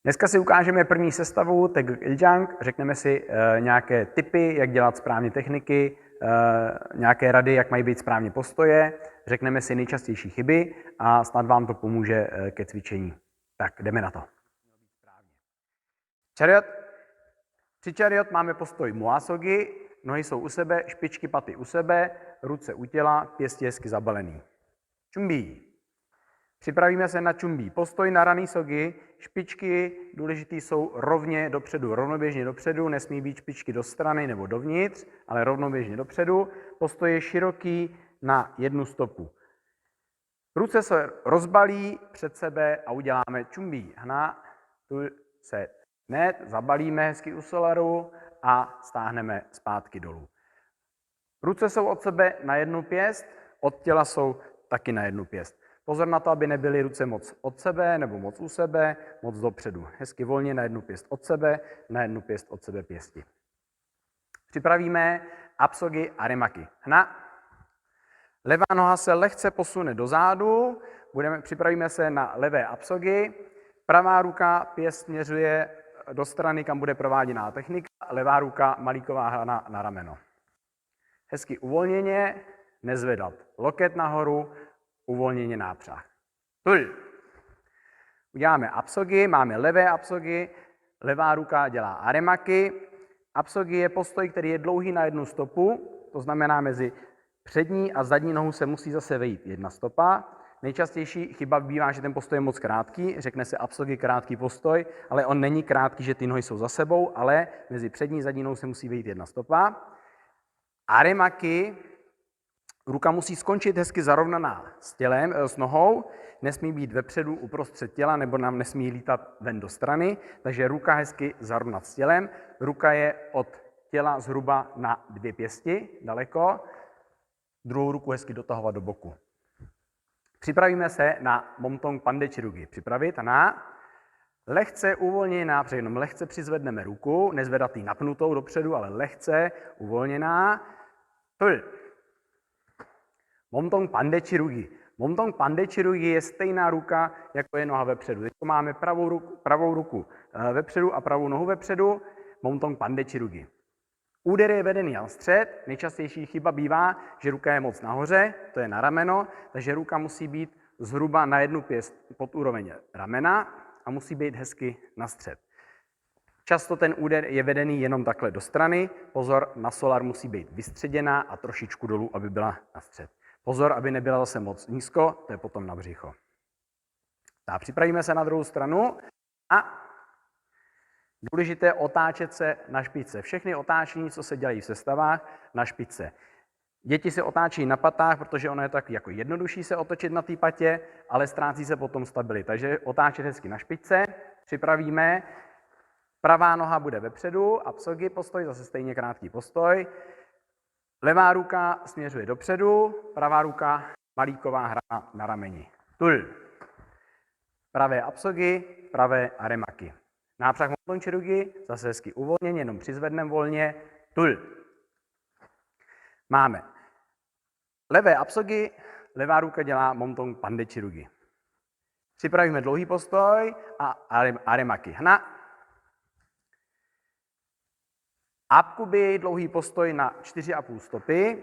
Dneska si ukážeme první sestavu Tag Iljang, řekneme si nějaké tipy, jak dělat správně techniky, nějaké rady, jak mají být správně postoje, řekneme si nejčastější chyby a snad vám to pomůže ke cvičení. Tak, jdeme na to. Chariot. Při chariot máme postoj Muasogi, nohy jsou u sebe, špičky paty u sebe, ruce u těla, pěsti hezky zabalený. Chumbi. Připravíme se na chumbi. Postoj na Rani Sogi, špičky důležitý jsou rovně dopředu, rovnoběžně dopředu, nesmí být špičky do strany nebo dovnitř, ale rovnoběžně dopředu. Postoj je široký na jednu stopu. Ruce se rozbalí před sebe a uděláme chumbi. Hna, tu se hned zabalíme hezky u solaru a stáhneme zpátky dolů. Ruce jsou od sebe na jednu pěst, od těla jsou taky na jednu pěst. Pozor na to, aby nebyly ruce moc od sebe nebo moc u sebe, moc dopředu. Hezky volně na jednu pěst od sebe, na jednu pěst od sebe pěsti. Připravíme Apsogi Aremaki. Hna. Levá noha se lehce posune dozadu, připravíme se na levé Apsogi. Pravá ruka pěst směřuje do strany, kam bude prováděná technika, levá ruka malíková hrana na rameno. Hezky uvolněně, nezvedat loket nahoru, uvolněně nápřah. Tul. Uděláme Apsogi, máme levé Apsogi, levá ruka dělá Aremaki. Apsogi je postoj, který je dlouhý na jednu stopu, to znamená mezi přední a zadní nohu se musí zase vejít jedna stopa. Nejčastější chyba bývá, že ten postoj je moc krátký, řekne se Apsogi krátký postoj, ale on není krátký, že ty nohy jsou za sebou, ale mezi přední a zadní nohou se musí vejít jedna stopa. Aremaki, ruka musí skončit hezky zarovnaná s tělem, s nohou, nesmí být vepředu uprostřed těla, nebo nám nesmí lítat ven do strany, takže ruka hezky zarovnat s tělem. Ruka je od těla zhruba na 2 pěsti, daleko. Druhou ruku hezky dotahovat do boku. Připravíme se na Momtong Pandechirugi. Připravit na lehce uvolněná, jenom lehce přizvedneme ruku, nezvedat ji napnutou dopředu, ale lehce uvolněná. Momtong Pandechirugi. Momtong Pandechirugi je stejná ruka, jako je noha vepředu. Teď máme pravou ruku vepředu a pravou nohu vepředu. Momtong Pandechirugi. Úder je vedený na střed, nejčastější chyba bývá, že ruka je moc nahoře, to je na rameno, takže ruka musí být zhruba na jednu pěst pod úroveň ramena a musí být hezky na střed. Často ten úder je vedený jenom takhle do strany, pozor, na solar musí být vystředěná a trošičku dolů, aby byla na střed. Pozor, aby nebyla zase moc nízko, to je potom na břicho. Tak, připravíme se na druhou stranu a důležité otáčet se na špičce. Všechny otáčení, co se dělají v sestavách, na špičce. Děti se otáčí na patách, protože ono je tak jako jednodušší se otočit na té patě, ale ztrácí se potom stabilita. Takže otáčet hezky na špičce. Připravíme. Pravá noha bude vepředu, Apsogi postoj, zase stejně krátký postoj. Levá ruka směřuje dopředu, pravá ruka malíková hrana na rameni. Tul. Pravé Apsogi, pravé Aremaki. Nápřah Momtong Chirugi, zase hezky uvolněně, jenom přizvedneme volně. Tul. Máme levé Apsogi, levá ruka dělá Momtong Pandechirugi. Připravíme dlouhý postoj a Aremaki. Hna. Apkubi, dlouhý postoj na 4,5 stopy.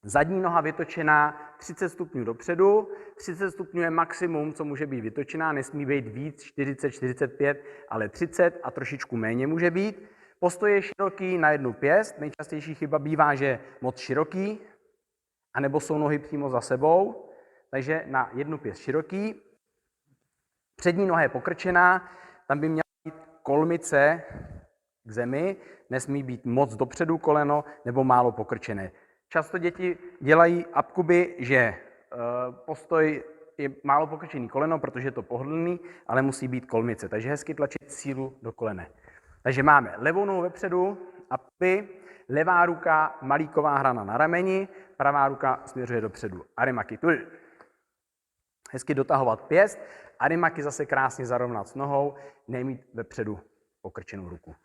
Zadní noha vytočená 30 stupňů dopředu. 30 stupňů je maximum, co může být vytočená, nesmí být víc, 40, 45, ale 30 a trošičku méně může být. Postoj je široký na jednu pěst, nejčastější chyba bývá, že je moc široký, anebo jsou nohy přímo za sebou, takže na jednu pěst široký. Přední noha je pokrčená, tam by měla být kolmice k zemi, nesmí být moc dopředu koleno nebo málo pokrčené. Často děti dělají apkuby, že postoj je málo pokrčený koleno, protože je to pohodlný, ale musí být kolmice. Takže hezky tlačit sílu do kolene. Takže máme levou nohu vepředu, apkuby, levá ruka malíková hrana na rameni, pravá ruka směřuje dopředu. Aremaki tul. Hezky dotahovat pěst, Aremaki zase krásně zarovnat s nohou, nemít vepředu pokrčenou ruku.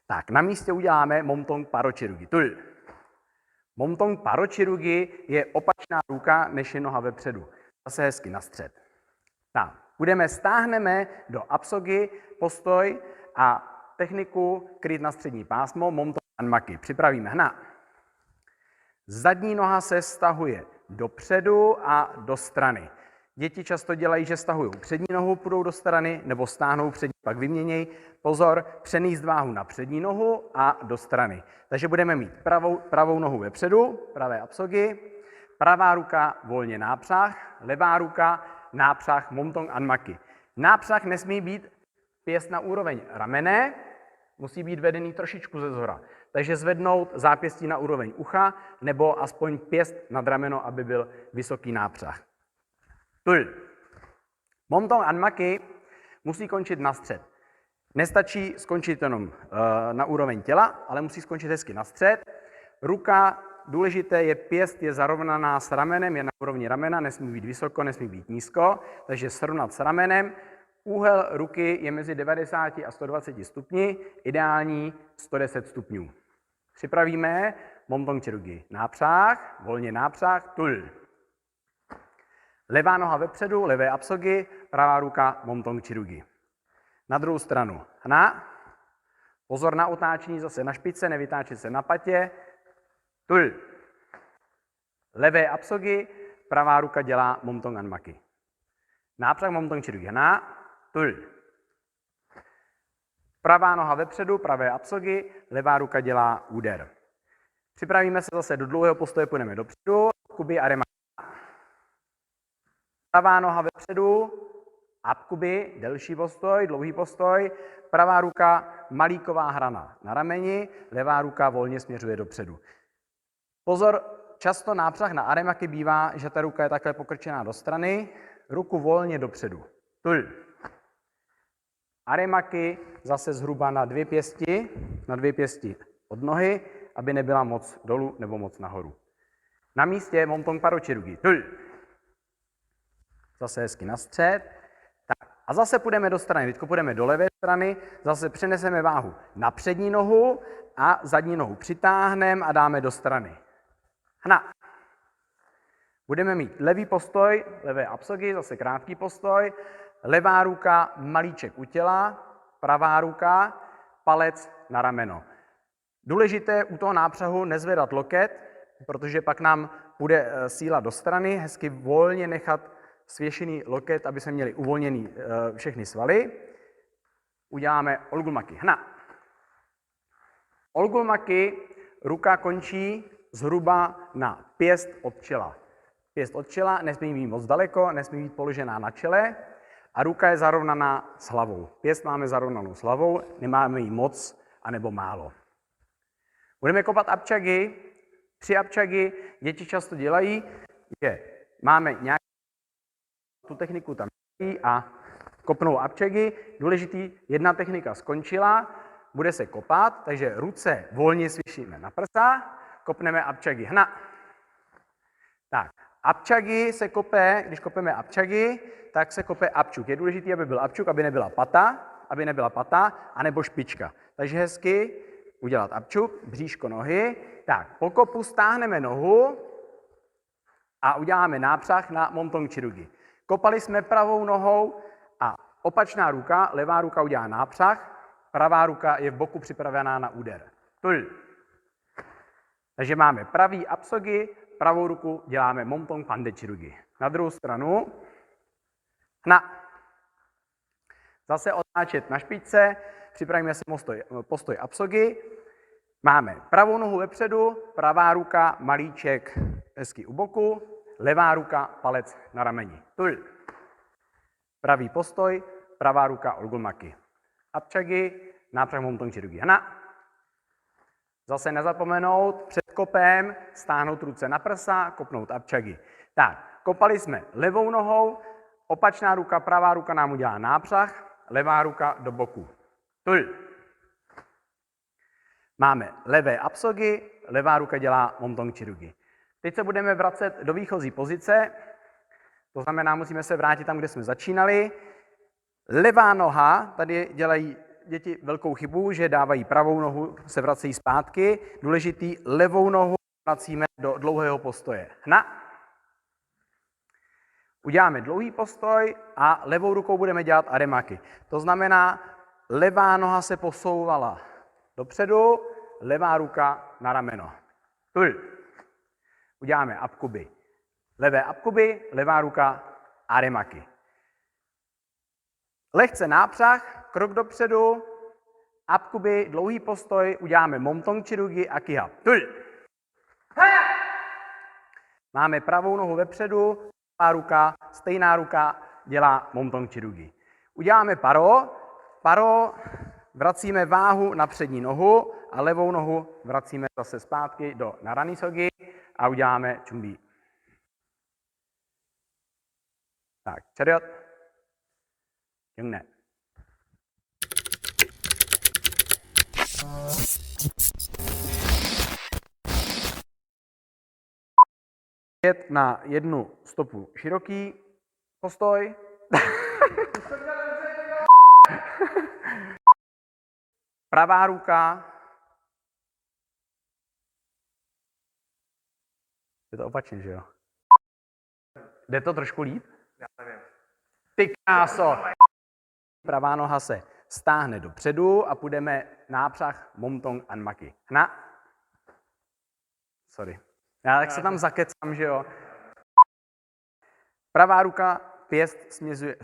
Tak, na místě uděláme Momtong Parochirugi. Tul. Momtong Parochirugi je opačná ruka, než je noha vepředu. Zase hezky na střed. Tak, Stáhneme do apsogy postoj a techniku kryt na střední pásmo, momtong anmaki. Připravíme hna. Zadní noha se stahuje dopředu a do strany. Děti často dělají, že stahují přední nohu, půjdou do strany, nebo stáhnou přední, pak vyměnějí. Pozor, přenést váhu na přední nohu a do strany. Takže budeme mít pravou nohu vepředu, pravé apsogy, pravá ruka volně nápřah, levá ruka nápřah momtong anmaki. Nápřah nesmí být pěst na úroveň ramene, musí být vedený trošičku ze zhora. Takže zvednout zápěstí na úroveň ucha, nebo aspoň pěst nad rameno, aby byl vysoký nápřah. Tul. Momtong anmaki musí končit na střed. Nestačí skončit jenom na úroveň těla, ale musí skončit hezky na střed. Ruka, důležité je pěst, je zarovnaná s ramenem, je na úrovni ramena, nesmí být vysoko, nesmí být nízko, takže srovnat s ramenem. Úhel ruky je mezi 90 a 120 stupni, ideální 110 stupňů. Připravíme momtong chirugi. Nápřah, volně nápřah, tul. Levá noha vepředu, levé apsogy, pravá ruka momtong chirugi. Na druhou stranu hna. Pozor na otáčení zase na špičce, nevytáčet se na patě. Tul. Levé apsogy, pravá ruka dělá momtong anmaki. Nápřah momtong chirugi hna. Tul. Pravá noha vepředu, pravé apsogy, levá ruka dělá úder. Připravíme se zase do dlouhého postoje, půjdeme dopředu, apkubi arema. Pravá noha vepředu, apkubi, delší postoj, dlouhý postoj, pravá ruka, malíková hrana na rameni, levá ruka volně směřuje dopředu. Pozor, často nápřah na aremaki bývá, že ta ruka je takhle pokrčená do strany, ruku volně dopředu. Tul. Aremaki zase zhruba na dvě pěsti od nohy, aby nebyla moc dolů nebo moc nahoru. Na místě momtong paro chirugi. Tul. Zase hezky na střed. Tak. A zase půjdeme do strany. Teď půjdeme do levé strany, zase přeneseme váhu na přední nohu a zadní nohu přitáhneme a dáme do strany. Hna. Budeme mít levý postoj, levé apsogy, zase krátký postoj. Levá ruka, malíček u těla, pravá ruka, palec na rameno. Důležité u toho nápřahu nezvedat loket, protože pak nám půjde síla do strany, hezky volně nechat svěšený loket, aby jsme měli uvolněný všechny svaly. Uděláme olgulmaki. Hna. Olgulmaki, ruka končí zhruba na pěst od čela. Pěst od čela nesmí být moc daleko, nesmí být položená na čele. A ruka je zarovnaná s hlavou. Pěst máme zarovnanou s hlavou, nemáme jí moc anebo málo. Budeme kopat apčagy. 3 apčagy děti často dělají, že máme nějakou tu techniku tam a kopnou apčagy. Důležitý, jedna technika skončila, bude se kopat, takže ruce volně svěšíme na prsa, kopneme apčagy. Hna. Tak. Apčagy se kope, když kopeme apčagy, tak se kope apčuk. Je důležité, aby byl apčuk, aby nebyla pata, anebo špička. Takže hezky udělat apčuk, bříško nohy. Tak, po kopu stáhneme nohu a uděláme nápřah na momtong chirugi. Kopali jsme pravou nohou a opačná ruka, levá ruka udělá nápřah, pravá ruka je v boku připravená na úder. Tul. Takže máme pravý apsogy, pravou ruku děláme momtong pande chirugi. Na druhou stranu hna. Zase otáčet na špičce, připravíme se postoj apsogy. Máme pravou nohu vepředu, pravá ruka, malíček hezky u boku, levá ruka, palec na rameni. Tul. Pravý postoj, pravá ruka olgulmaki. Apčagy, nápřah momtong chirugi. Hna. Zase nezapomenout před kopem, stáhnout ruce na prsa, kopnout apčagy. Tak, kopali jsme levou nohou, opačná ruka, pravá ruka nám udělá nápřah, levá ruka do boku. Tul. Máme levé apsogy, levá ruka dělá momtong chirugi. Teď se budeme vracet do výchozí pozice, to znamená, musíme se vrátit tam, kde jsme začínali. Levá noha, tady dělají děti velkou chybu, že dávají pravou nohu, se vracejí zpátky. Důležitý, levou nohu vracíme do dlouhého postoje. Hna. Uděláme dlouhý postoj a levou rukou budeme dělat ademaky. To znamená, levá noha se posouvala dopředu, levá ruka na rameno. Uděláme apkuby. Levé apkuby, levá ruka ademaky. Lehce nápřah, krok dopředu, apkuby, dlouhý postoj, uděláme momtong chirugi a kihap. Máme pravou nohu vepředu, stejná ruka dělá momtong chirugi. Uděláme paro, vracíme váhu na přední nohu a levou nohu vracíme zase zpátky do narani sogi a uděláme chumbi. Tak, chariot. Jungné. Na jednu stopu široký postoj. Pravá ruka. Je to opačně, že jo? Jde to trošku líp? Já nevím. Ty kráso! Pravá noha se stáhne dopředu a půjdeme nápřah momtong anmaki. Sorry. Já tak se tam zakecám, že jo? Pravá ruka, pěst směřuje...